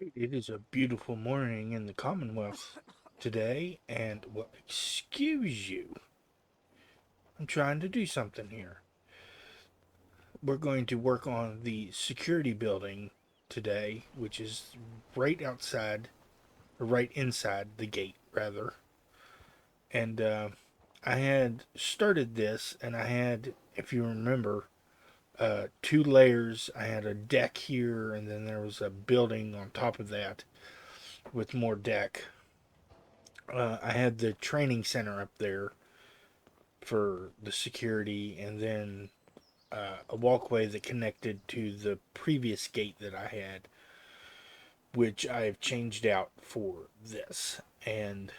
It is a beautiful morning in the Commonwealth today, and well, excuse you, I'm trying to do something here. We're going to work on the security building today, which is right outside, or right inside the gate, rather. And I had started this, and I had, if you remember, two layers. I had a deck here, and then there was a building on top of that with more deck. I had the training center up there for the security, and then a walkway that connected to the previous gate that I had, which I have changed out for this. And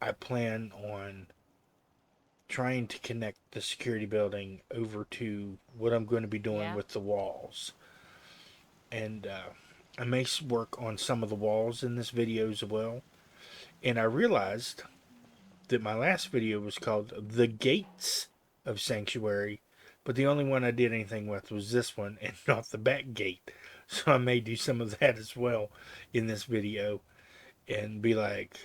I plan on trying to connect the security building over to what I'm going to be doing Yeah? with the walls. And I may work on some of the walls in this video as well. And I realized that my last video was called The Gates of Sanctuary, but the only one I did anything with was this one and not the back gate. So I may do some of that as well in this video and be like,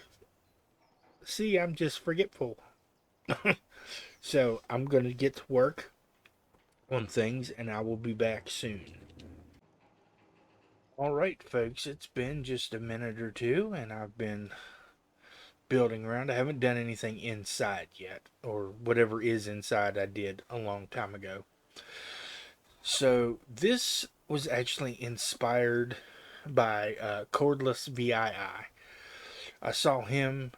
see, I'm just forgetful. So I'm going to get to work on things and I will be back soon. All right, folks, it's been just a minute or two and I've been building around. I haven't done anything inside yet, or whatever is inside I did a long time ago. So this was actually inspired by Cordless VII. I saw him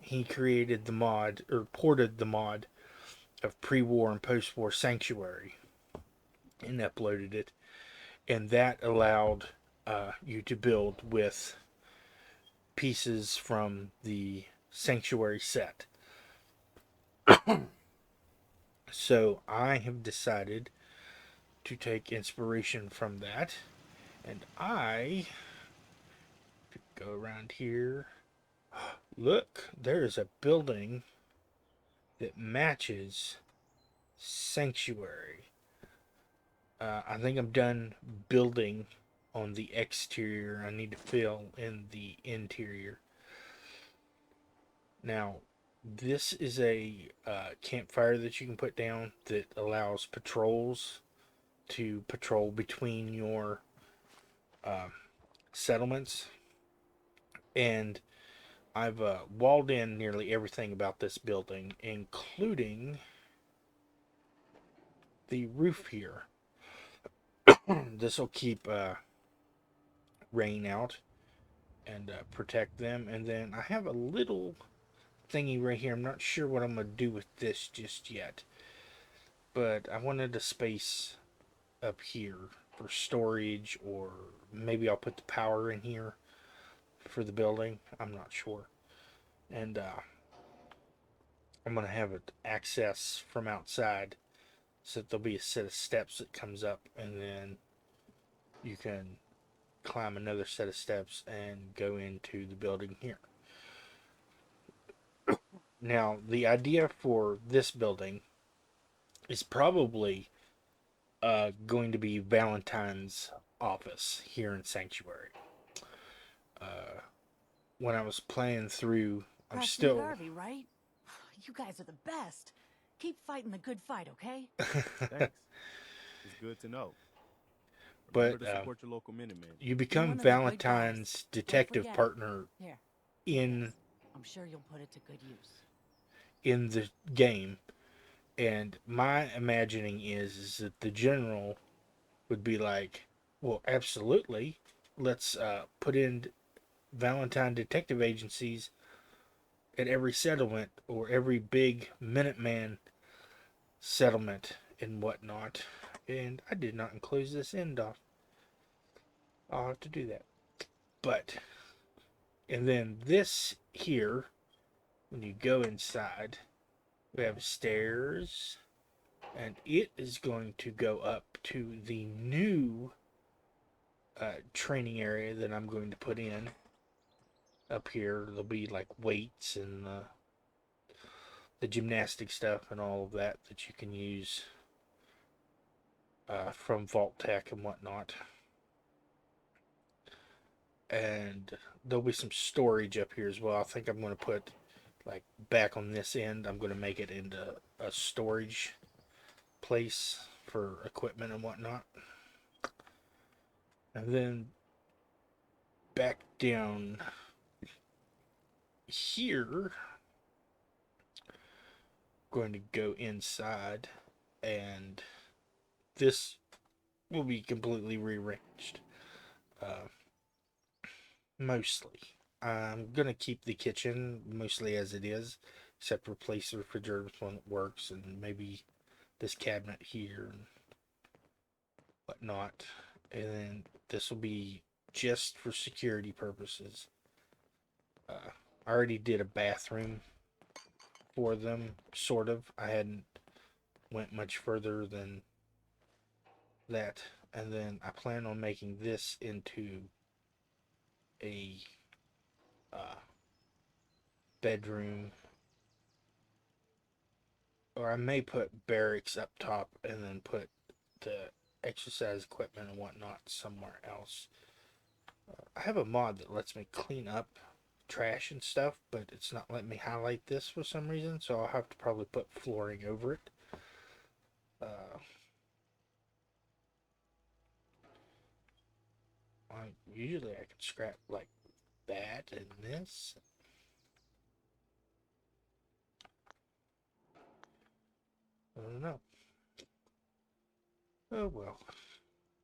he created the mod, or ported the mod of pre-war and post-war Sanctuary and uploaded it. And that allowed you to build with pieces from the Sanctuary set. So I have decided to take inspiration from that. And I go around here. Look, there is a building that matches Sanctuary. I think I'm done building on the exterior. I need to fill in the interior. Now, this is a campfire that you can put down that allows patrols to patrol between your uh, settlements. And I've walled in nearly everything about this building, including the roof here. This will keep rain out and protect them. And then I have a little thingy right here. I'm not sure what I'm going to do with this just yet. But I wanted a space up here for storage, or maybe I'll put the power in here for the building. I'm not sure. And I'm going to have it access from outside, so that there'll be a set of steps that comes up, and then you can climb another set of steps and go into the building here. Now, the idea for this building is probably going to be Valentine's office here in Sanctuary. Uh, when I was playing through, I'm Preston still. Garvey, right? You guys are the best. Keep fighting the good fight, okay? Thanks. It's good to know. Remember But to support your local Minutemen. you You're become one of the good guys. Valentine's Don't detective forget it. partner Here, take in this. I'm sure you'll put it to good use. the game. And my imagining is that the general would be like, well, absolutely. Let's put in Valentine detective agencies at every settlement, or every big Minuteman settlement and whatnot. And I did not include this in, Doc. I'll have to do that. But, and then this here, when you go inside, we have stairs, and it is going to go up to the new training area that I'm going to put in. Up here, there'll be like weights and the gymnastic stuff and all of that that you can use from Vault Tech and whatnot. And there'll be some storage up here as well. I think I'm going to put, like, back on this end, I'm going to make it into a storage place for equipment and whatnot. And then back down here, going to go inside, and this will be completely rearranged. Mostly. I'm going to keep the kitchen mostly as it is, except replace the refrigerator with one that works, and maybe this cabinet here and whatnot. And then this will be just for security purposes. I already did a bathroom for them, sort of. I hadn't went much further than that. And then I plan on making this into a bedroom, or I may put barracks up top and then put the exercise equipment and whatnot somewhere else. I have a mod that lets me clean up trash and stuff, but it's not letting me highlight this for some reason, so I'll have to probably put flooring over it. Usually I can scrap like that and this. I don't know. Oh well.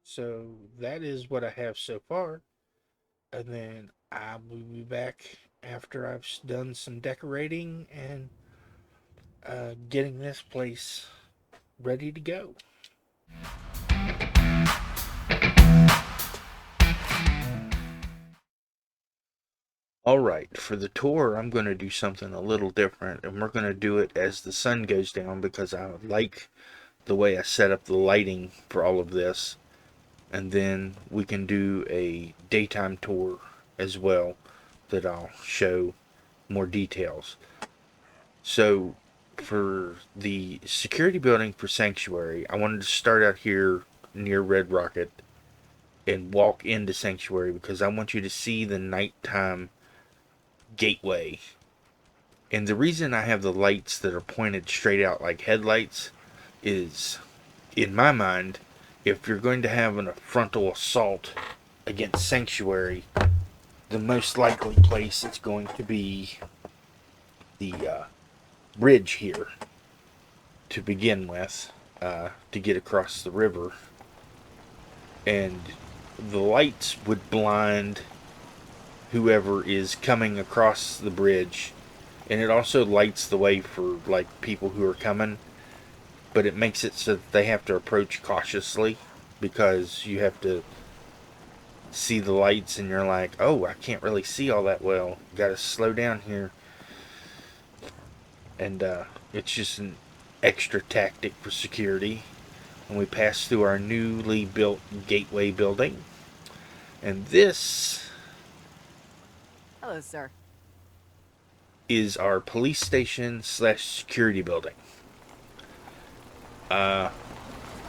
So that is what I have so far. And then I will be back after I've done some decorating and getting this place ready to go. Alright, for the tour, I'm going to do something a little different, and we're going to do it as the sun goes down because I like the way I set up the lighting for all of this. And then we can do a daytime tour as well that I'll show more details. So for the security building for Sanctuary, I wanted to start out here near Red Rocket and walk into Sanctuary because I want you to see the nighttime gateway. And the reason I have the lights that are pointed straight out like headlights is, in my mind, if you're going to have a frontal assault against Sanctuary, the most likely place it's going to be the bridge here to begin with, to get across the river. And the lights would blind whoever is coming across the bridge, and it also lights the way for like people who are coming, but it makes it so that they have to approach cautiously because you have to see the lights and you're like, oh, I can't really see all that well, gotta slow down here. And it's just an extra tactic for security. And we pass through our newly built gateway building, and this Hello, sir. is our police station / security building. I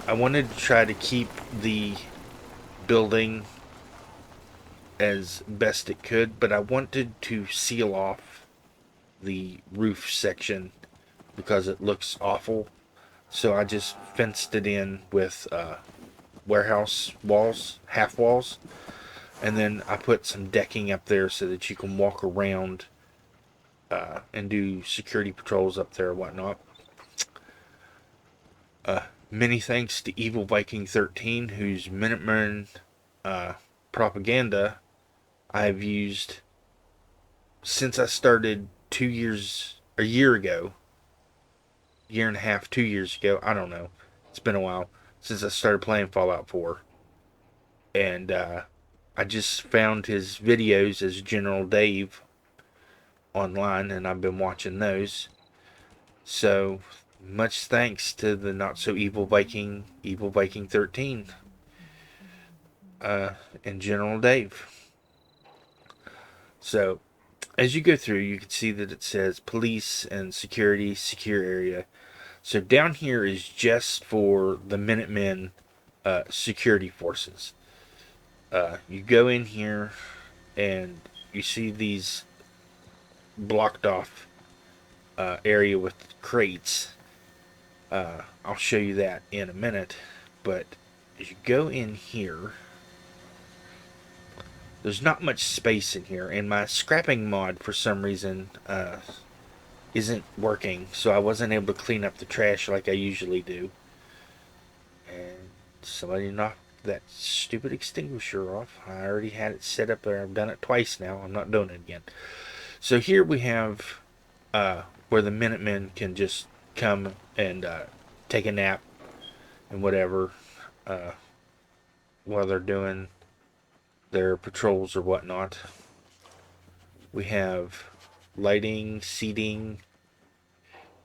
wanted to try to keep the building as best it could, but I wanted to seal off the roof section because it looks awful. So I just fenced it in with warehouse walls, half walls, and then I put some decking up there so that you can walk around and do security patrols up there and whatnot. Many thanks to Evil Viking 13, whose Minutemen propaganda I've used since I started a year ago, year and a half, 2 years ago. I don't know. It's been a while since I started playing Fallout 4. And I just found his videos as General Dave online, and I've been watching those. So much thanks to the not so evil Viking 13, and General Dave. So as you go through, you can see that it says police and security, secure area. So down here is just for the Minutemen security forces. You go in here and you see these blocked off area with crates. I'll show you that in a minute, but as you go in here, there's not much space in here, and my scrapping mod for some reason isn't working, so I wasn't able to clean up the trash like I usually do. And somebody knocked that stupid extinguisher off. I already had it set up there. I've done it twice now. I'm not doing it again. So here we have where the Minutemen can just come and take a nap and whatever while they're doing their patrols or whatnot. We have lighting, seating,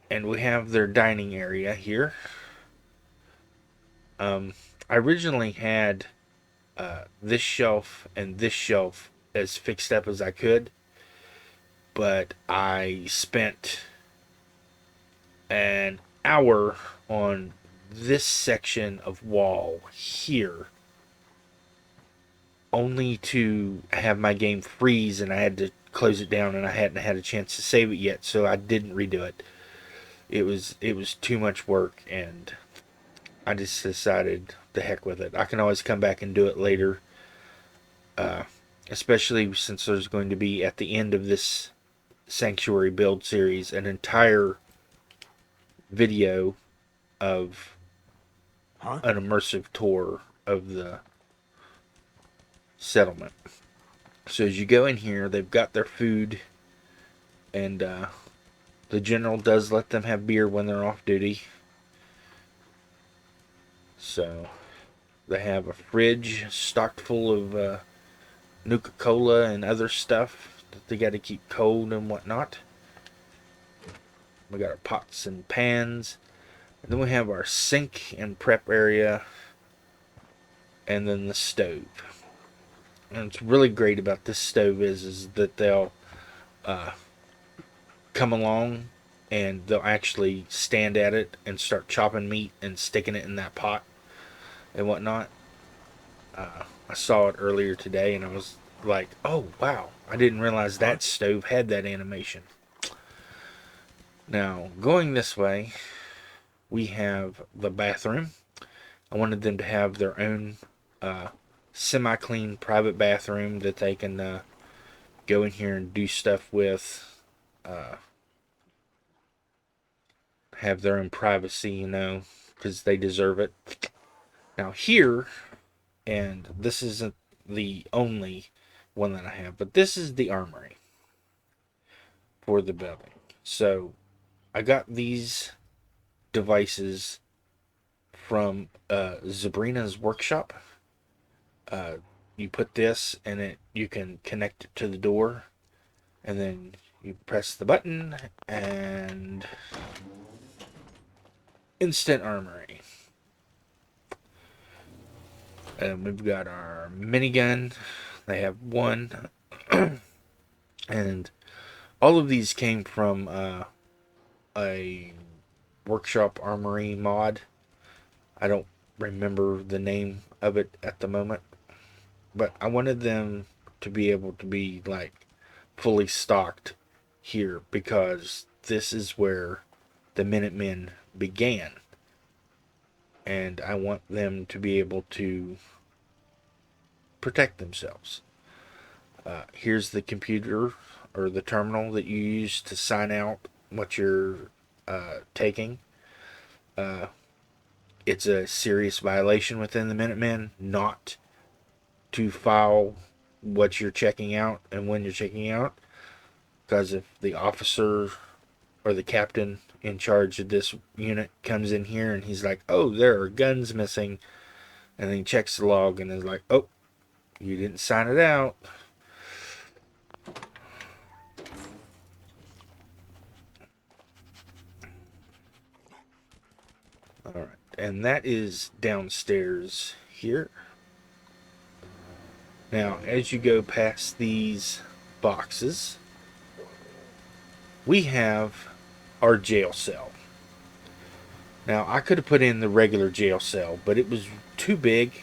and we have their dining area here. I originally had this shelf and this shelf as fixed up as I could, but I spent an hour on this section of wall here only to have my game freeze, and I had to close it down, and I hadn't had a chance to save it yet, so I didn't redo it. It was too much work, and I just decided the heck with it. I can always come back and do it later, especially since there's going to be, at the end of this Sanctuary build series, an entire video of an immersive tour of the settlement. So as you go in here, they've got their food, and the general does let them have beer when they're off duty. So they have a fridge stocked full of Nuka-Cola and other stuff that they got to keep cold and whatnot. We got our pots and pans. And then we have our sink and prep area. And then the stove. And what's really great about this stove is that they'll come along and they'll actually stand at it and start chopping meat and sticking it in that pot and whatnot. I saw it earlier today and I was like, oh wow, I didn't realize that stove had that animation. Now, going this way, we have the bathroom. I wanted them to have their own semi-clean private bathroom that they can go in here and do stuff with. Have their own privacy, you know, because they deserve it. Now here, and this isn't the only one that I have, but this is the armory for the building. So I got these devices from Zabrina's workshop. You put this and you can connect it to the door, and then you press the button and instant armory. And we've got our minigun. They have one. And all of these came from a workshop armory mod. I don't remember the name of it at the moment, but I wanted them to be able to be like fully stocked here, because this is where the Minutemen began, and I want them to be able to protect themselves. Here's the computer or the terminal that you use to sign out what you're taking. It's a serious violation within the Minutemen not to file what you're checking out and when you're checking out, because if the officer or the captain in charge of this unit comes in here and he's like, oh, there are guns missing, and then he checks the log and is like, oh, you didn't sign it out. Alright, and that is downstairs here. Now, as you go past these boxes, we have our jail cell. Now, I could have put in the regular jail cell, but it was too big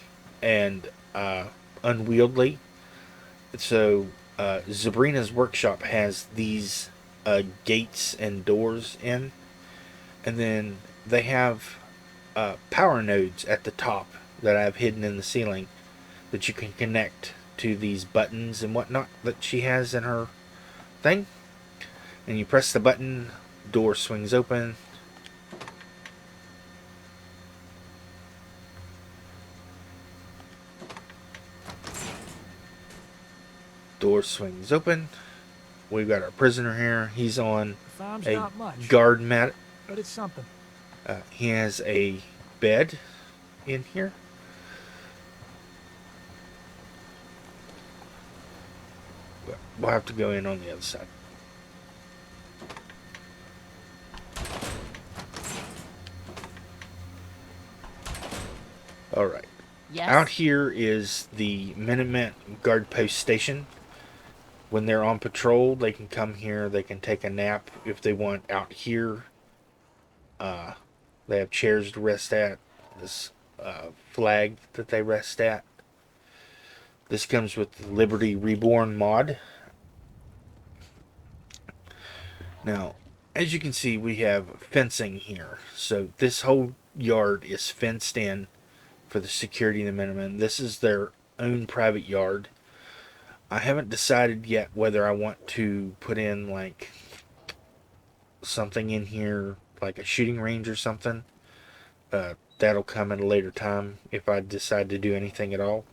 and unwieldy. So Sabrina's workshop has these gates and doors in, and then they have power nodes at the top that I've hidden in the ceiling that you can connect to these buttons and whatnot that she has in her thing. And you press the button, door swings open. Door swings open. We've got our prisoner here. He's on Farm's a not much, guard mat. but it's something. He has a bed in here. We'll have to go in on the other side. All right. Yes? Out here is the Minutemen guard post station. When they're on patrol, they can come here. They can take a nap if they want out here. They have chairs to rest at. This flag that they rest at. This comes with the Liberty Reborn mod. Now, as you can see, we have fencing here. So this whole yard is fenced in for the security of the Minutemen. This is their own private yard. I haven't decided yet whether I want to put in like something in here, like a shooting range or something. That'll come at a later time if I decide to do anything at all.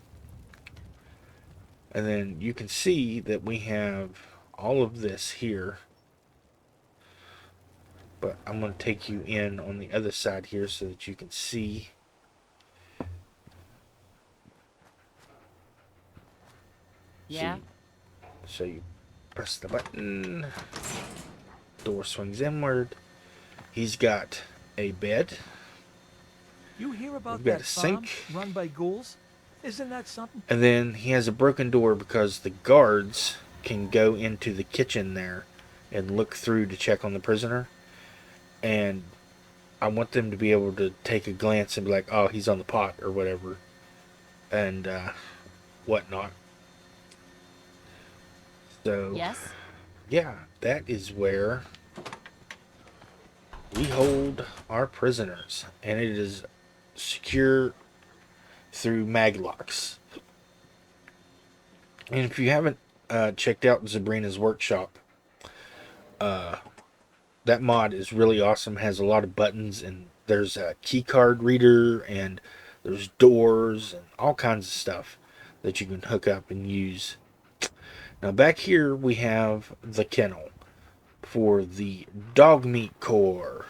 And then you can see that we have all of this here. But I'm going to take you in on the other side here so that you can see. Yeah? So you press the button. Door swings inward. He's got a bed. You hear about We've got that a farm sink. run by ghouls? Isn't that something? And then he has a broken door because the guards can go into the kitchen there and look through to check on the prisoner. And I want them to be able to take a glance and be like, oh, he's on the pot or whatever. And whatnot. So, Yes? yeah, that is where we hold our prisoners. And it is secure through maglocks. And if you haven't checked out Sabrina's workshop, that mod is really awesome. It has a lot of buttons, and there's a key card reader, and there's doors and all kinds of stuff that you can hook up and use. Now back here we have the kennel for the dog meat core.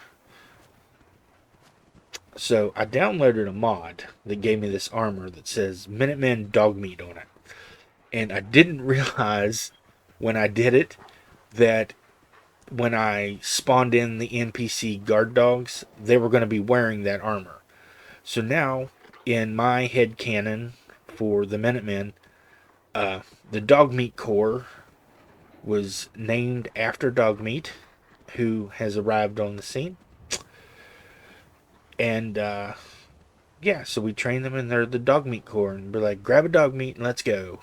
So I downloaded a mod that gave me this armor that says Minutemen dog meat on it. And I didn't realize when I did it that when I spawned in the NPC guard dogs, they were going to be wearing that armor. So now, in my headcanon for the Minutemen, the dog meat core was named after Dogmeat, who has arrived on the scene. And yeah, so we train them, and they're the dog meat core, and we're like, grab a dog meat and let's go.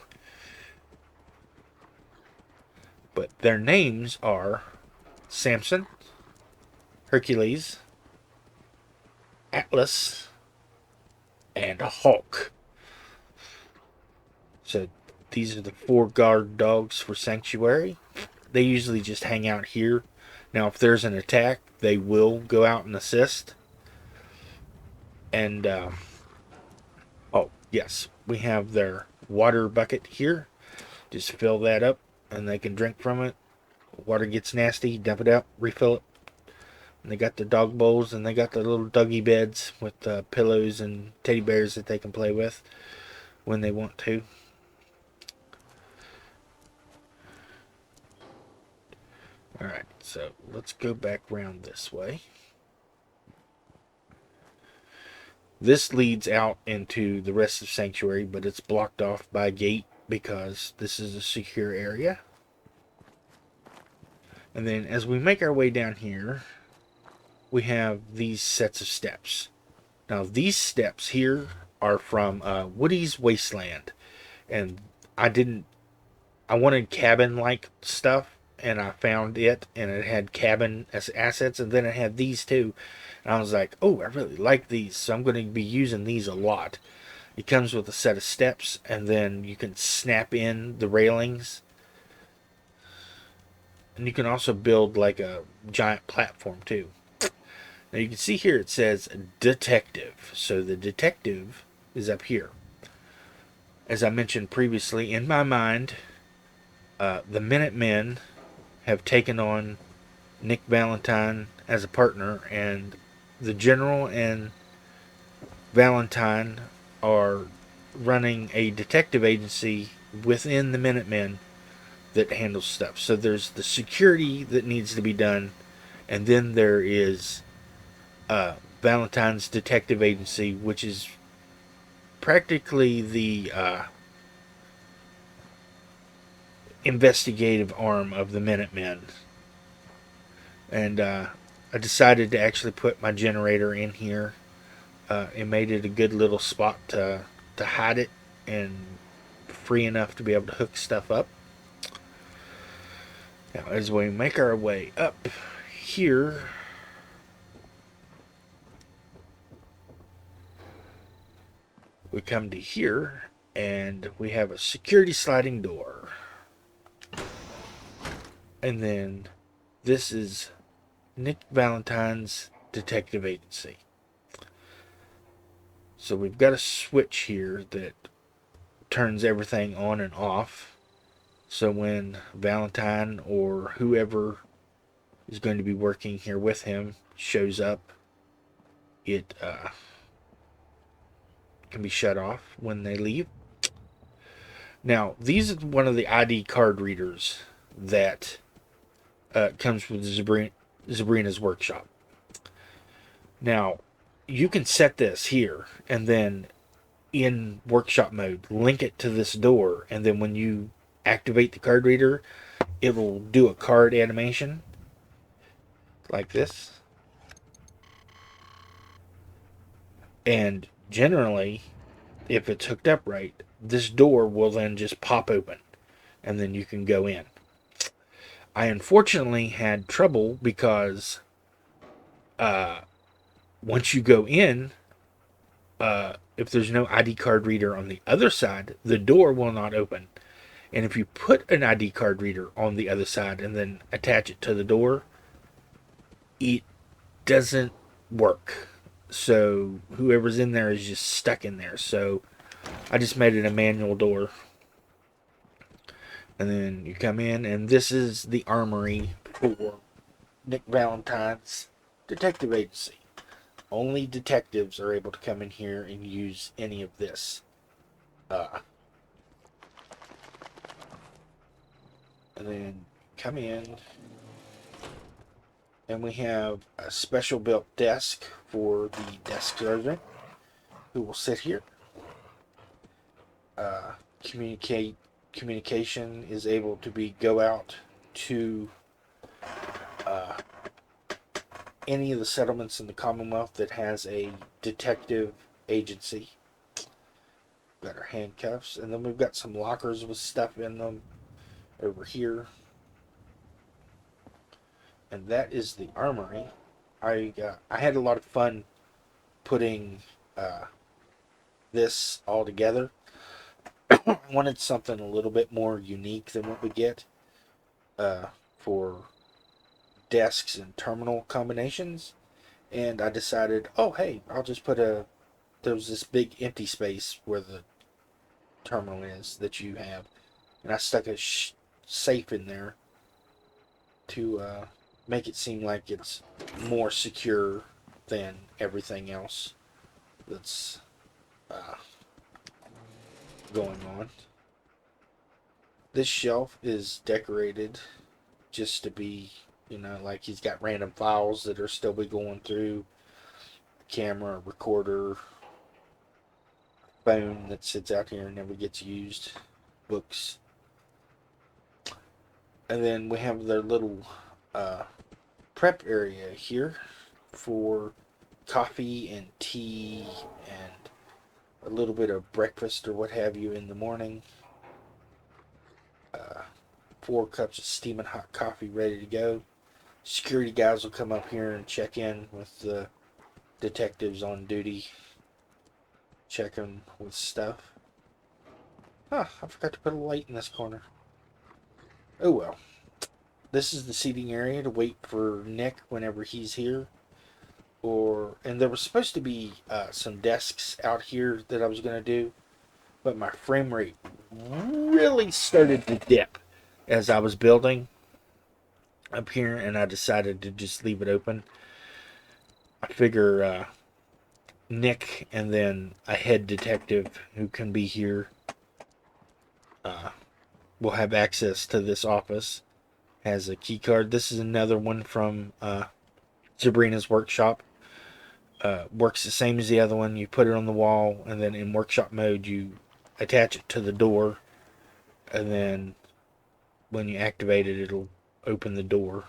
But their names are Samson, Hercules, Atlas, and Hulk. So these are the 4 guard dogs for Sanctuary. They usually just hang out here. Now, if there's an attack, they will go out and assist. And, oh, yes, we have their water bucket here. Just fill that up, and they can drink from it. Water gets nasty, dump it out, refill it. And they got the dog bowls, and they got the little doggy beds with pillows and teddy bears that they can play with when they want to. Alright, so let's go back around this way. This leads out into the rest of Sanctuary, but it's blocked off by a gate because this is a secure area. And then as we make our way down here, we have these sets of steps. Now these steps here are from Woody's Wasteland. And I didn't I wanted cabin-like stuff, and I found it, and it had cabin as assets, and then it had these too. And I was like, oh, I really like these, so I'm going to be using these a lot. It comes with a set of steps, and then you can snap in the railings. And you can also build like a giant platform too. Now you can see here it says detective. So the detective is up here. As I mentioned previously, in my mind, the Minutemen have taken on Nick Valentine as a partner, and the General and Valentine are running a detective agency within the Minutemen that handles stuff. So there's the security that needs to be done, and then there is Valentine's detective agency, which is practically the investigative arm of the Minutemen. And I decided to actually put my generator in here. It made it a good little spot to hide it and free enough to be able to hook stuff up. Now, as we make our way up here, we come to here, and we have a security sliding door. And then this is Nick Valentine's detective agency. So we've got a switch here that turns everything on and off. So when Valentine or whoever is going to be working here with him shows up, it can be shut off when they leave. Now, these are one of the ID card readers that comes with Sabrina's workshop. Now, you can set this here, and then in workshop mode, link it to this door, and then when you activate the card reader, it will do a card animation like this. And generally, if it's hooked up right, this door will then just pop open, and then you can go in. I unfortunately had trouble because once you go in, if there's no ID card reader on the other side, the door will not open. And if you put an ID card reader on the other side and then attach it to the door, it doesn't work. So whoever's in there is just stuck in there. So I just made it a manual door. And then you come in, and this is the armory for Nick Valentine's detective agency. Only detectives are able to come in here and use any of this. And then come in, and we have a special built desk for the desk sergeant, who will sit here. Communication is able to go out to any of the settlements in the Commonwealth that has a detective agency. Got our handcuffs, and then we've got some lockers with stuff in them over here. And that is the armory. I had a lot of fun putting this all together. I wanted something a little bit more unique than what we get for desks and terminal combinations. And I decided, oh hey, I'll just put there was this big empty space where the terminal is that you have, and I stuck a safe in there to make it seem like it's more secure than everything else that's going on. This shelf is decorated just to be, like he's got random files that are still be going through, camera, recorder, phone that sits out here and never gets used, books. And then we have their little prep area here for coffee and tea and a little bit of breakfast or what have you in the morning. 4 cups of steaming hot coffee ready to go. Security guys will come up here and check in with the detectives on duty. Check them with stuff. Huh, I forgot to put a light in this corner. Oh well. This is the seating area to wait for Nick whenever he's here. And there was supposed to be some desks out here that I was going to do, but my frame rate really started to dip as I was building up here, and I decided to just leave it open. I figure Nick and then a head detective who can be here will have access to this office. Has a key card. This is another one from Sabrina's workshop. Works the same as the other one. You put it on the wall, and then in workshop mode you attach it to the door, and then when you activate it, it'll open the door.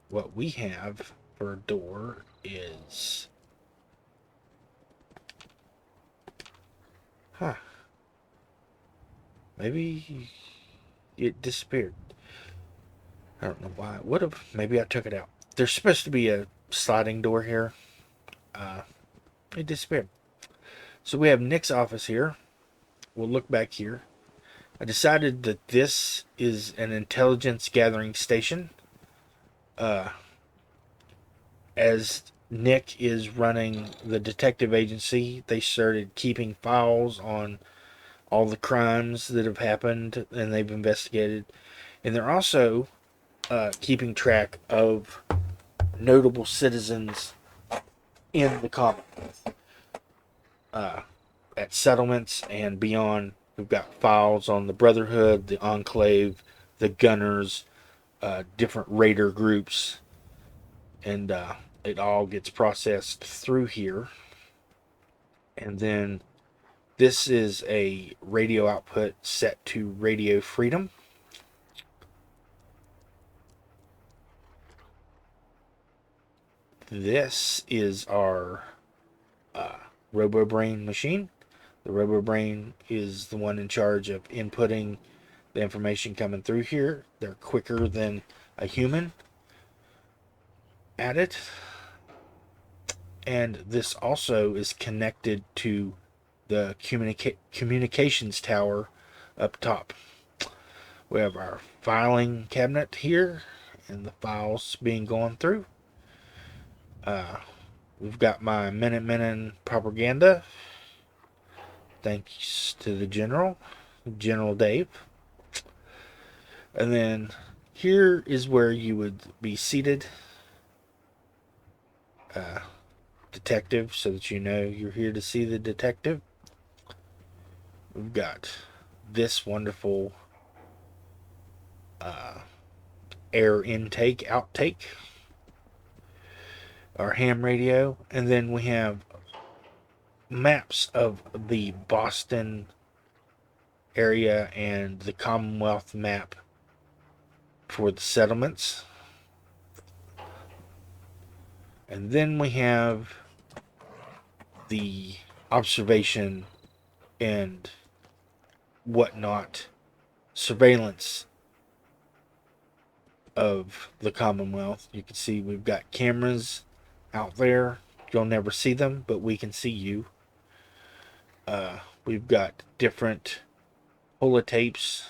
What we have for a door is maybe it disappeared. I don't know why it would have. Maybe I took it out. There's supposed to be a sliding door here. It disappeared. So we have Nick's office here. We'll look back here. I decided that this is an intelligence gathering station. As Nick is running the detective agency, they started keeping files on all the crimes that have happened and they've investigated. And they're also keeping track of notable citizens in the Commonwealth. At settlements and beyond, we've got files on the Brotherhood, the Enclave, the Gunners, different raider groups, and it all gets processed through here. And then this is a radio output set to radio freedom. This is our RoboBrain machine. The RoboBrain is the one in charge of inputting the information coming through here. They're quicker than a human at it. And this also is connected to the communications tower up top. We have our filing cabinet here and the files being gone through. We've got my Minutemen propaganda. Thanks to the General Dave. And then here is where you would be seated, detective, so that you know you're here to see the detective. We've got this wonderful air intake, outtake, our ham radio, and then we have maps of the Boston area and the Commonwealth map for the settlements. And then we have the observation and whatnot surveillance of the Commonwealth. You can see we've got cameras out there. You'll never see them, but we can see you. We've got different holotapes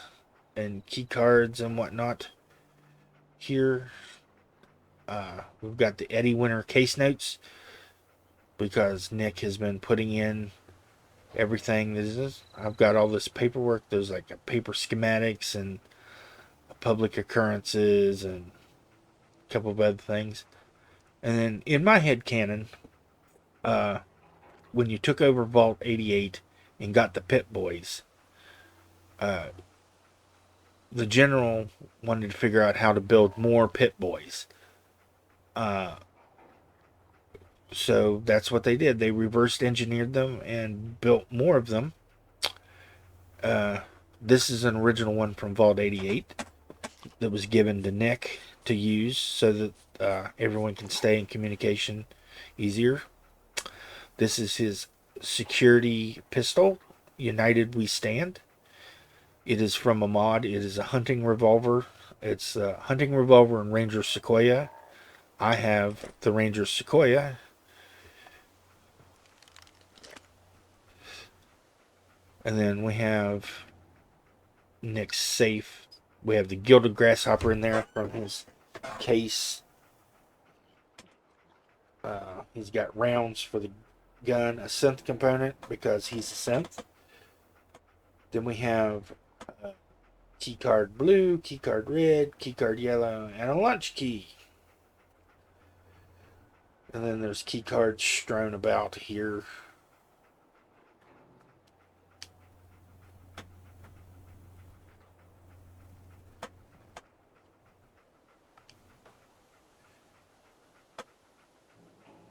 and key cards and whatnot here. We've got the Eddie Winter case notes because Nick has been putting in everything. I've got all this paperwork. There's like a paper schematics and public occurrences and a couple of other things. And then in my head canon, when you took over Vault 88 and got the Pit Boys, the General wanted to figure out how to build more Pit Boys. So that's what they did. They reversed engineered them and built more of them. This is an original one from Vault 88 that was given to Nick to use so that everyone can stay in communication easier. This is his security pistol, United We Stand. It is from a mod. It is a hunting revolver. It's a hunting revolver and Ranger Sequoia. I have the Ranger Sequoia. And then we have Nick's safe. We have the Gilded Grasshopper in there from his case. He's got rounds for the gun, a synth component because he's a synth. Then we have keycard blue, keycard red, keycard yellow, and a lunch key. And then there's keycards strewn about here.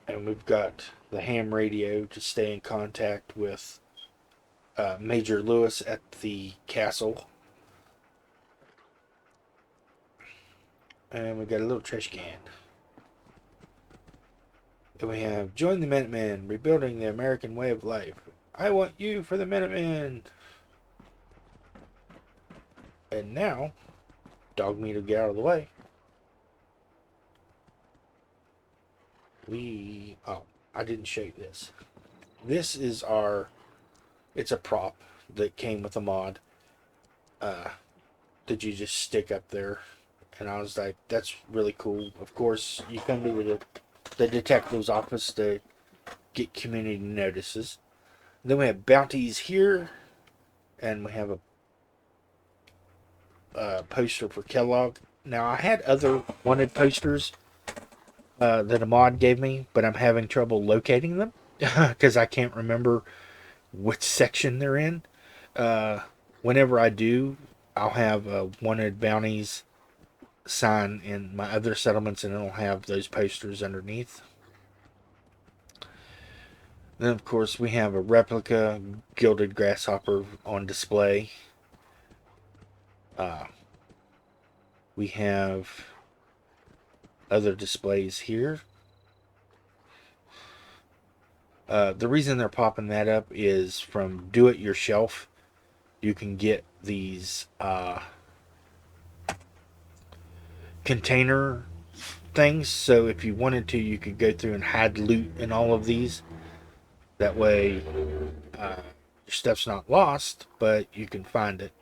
And we've got the ham radio to stay in contact with Major Lewis at the castle. And we've got a little trash can. And we have Join the Minutemen, rebuilding the American way of life. I want you for the Minutemen. And now, dog meat will get out of the way. I didn't show you this. This is it's a prop that came with a mod that you just stick up there. And I was like, that's really cool. Of course, you come to the detective's office to get community notices. Then we have bounties here. And we have a poster for Kellogg. Now, I had other wanted posters that a mod gave me, but I'm having trouble locating them because I can't remember which section they're in. Whenever I do, I'll have wanted bounties sign in my other settlements, and it'll have those posters underneath. Then, of course, we have a replica Gilded Grasshopper on display. We have other displays here. The reason they're popping that up is from Do It Yourself. You can get these container things. So if you wanted to, you could go through and hide loot in all of these. That way, your stuff's not lost, but you can find it.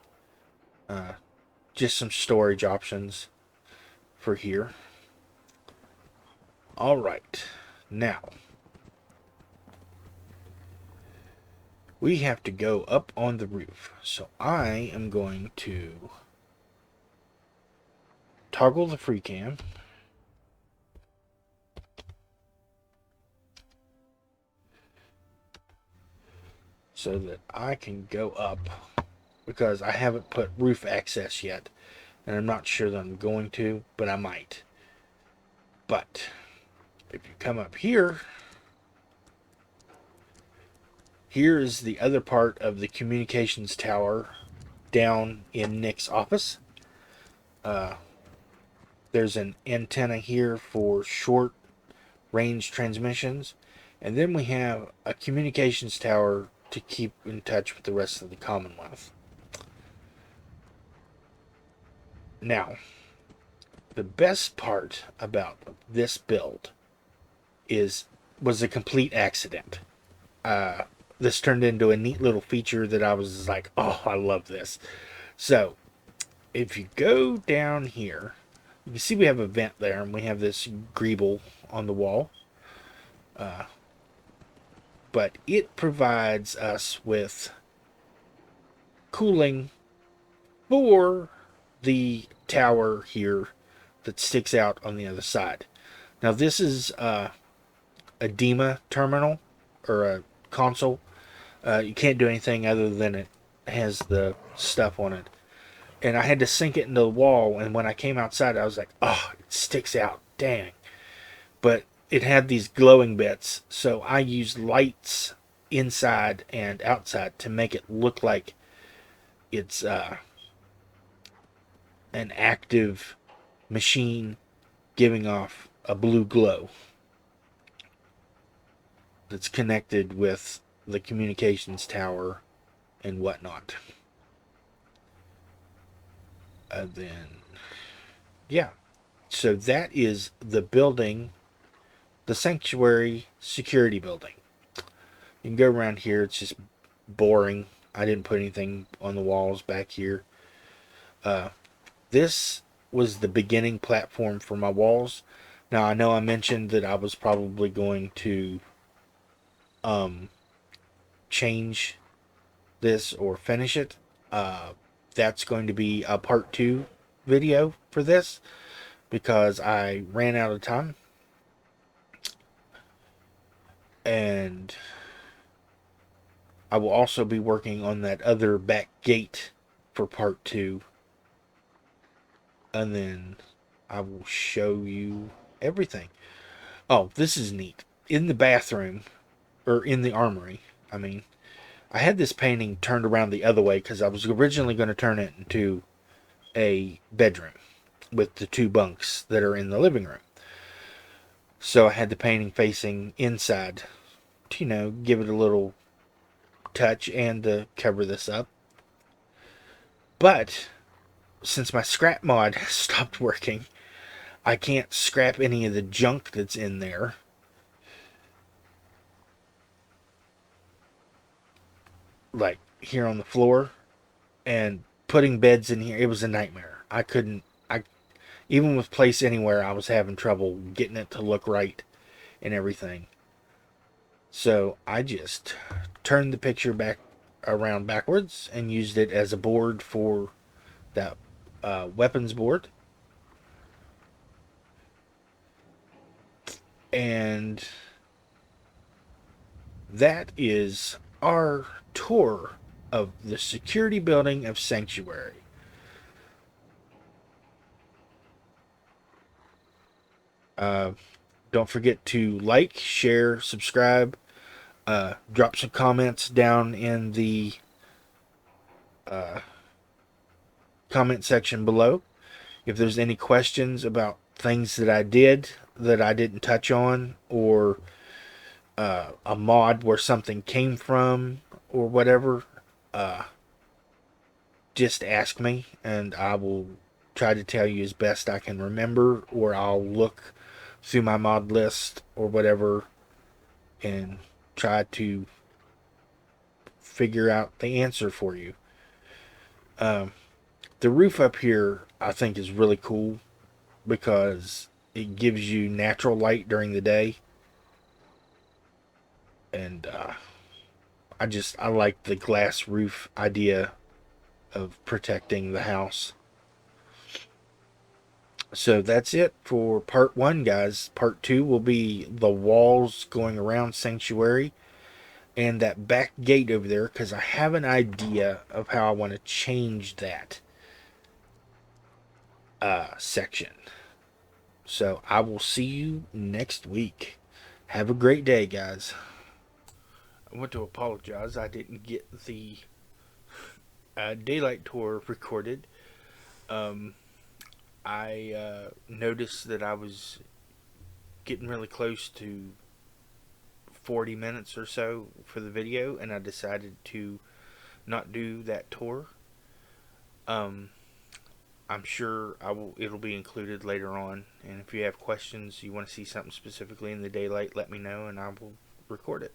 Just some storage options for here. All right, now we have to go up on the roof. So I am going to toggle the free cam. So that I can go up, because I haven't put roof access yet. And I'm not sure that I'm going to, but I might. But if you come up here, here is the other part of the communications tower down in Nick's office. There's an antenna here for short range transmissions. And then we have a communications tower to keep in touch with the rest of the Commonwealth. Now, the best part about this build was a complete accident. This turned into a neat little feature that I was like, oh, I love this. So, if you go down here, you can see we have a vent there, and we have this greeble on the wall. But it provides us with cooling for the tower here that sticks out on the other side. Now, this is a DEMA terminal, or a console. You can't do anything other than it has the stuff on it. And I had to sink it into the wall, and when I came outside, I was like, oh, it sticks out, dang. But it had these glowing bits, so I used lights inside and outside to make it look like it's an active machine giving off a blue glow that's connected with the communications tower and whatnot. Then, yeah. So that is the building, the sanctuary security building. You can go around here. It's just boring. I didn't put anything on the walls back here. This was the beginning platform for my walls. Now, I know I mentioned that I was probably going to change this or finish it. That's going to be a part 2 video for this because I ran out of time. And I will also be working on that other back gate for part 2. And then I will show you everything. Oh, this is neat. In the bathroom, or in the armory, I mean, I had this painting turned around the other way because I was originally going to turn it into a bedroom with the 2 bunks that are in the living room. So I had the painting facing inside to, give it a little touch and to cover this up. But since my scrap mod has stopped working, I can't scrap any of the junk that's in there. Like here on the floor, and putting beds in here, it was a nightmare. Even with Place Anywhere, I was having trouble getting it to look right and everything. So I just turned the picture back around backwards and used it as a board for that weapons board. And that is our tour of the security building of Sanctuary. Don't forget to like, share, subscribe, drop some comments down in the comment section below. If there's any questions about things that I did that I didn't touch on, or a mod where something came from, or whatever, just ask me and I will try to tell you as best I can remember, or I'll look through my mod list or whatever and try to figure out the answer for you. The roof up here I think is really cool because it gives you natural light during the day, and I like the glass roof idea of protecting the house. So that's it for part 1, guys. Part 2 will be the walls going around Sanctuary and that back gate over there, because I have an idea of how I want to change that section. So I will see you next week. Have a great day, guys. I want to apologize. I didn't get the daylight tour recorded. I noticed that I was getting really close to 40 minutes or so for the video, and I decided to not do that tour. I'm sure it'll be included later on, and if you have questions, you want to see something specifically in the daylight, let me know and I will record it.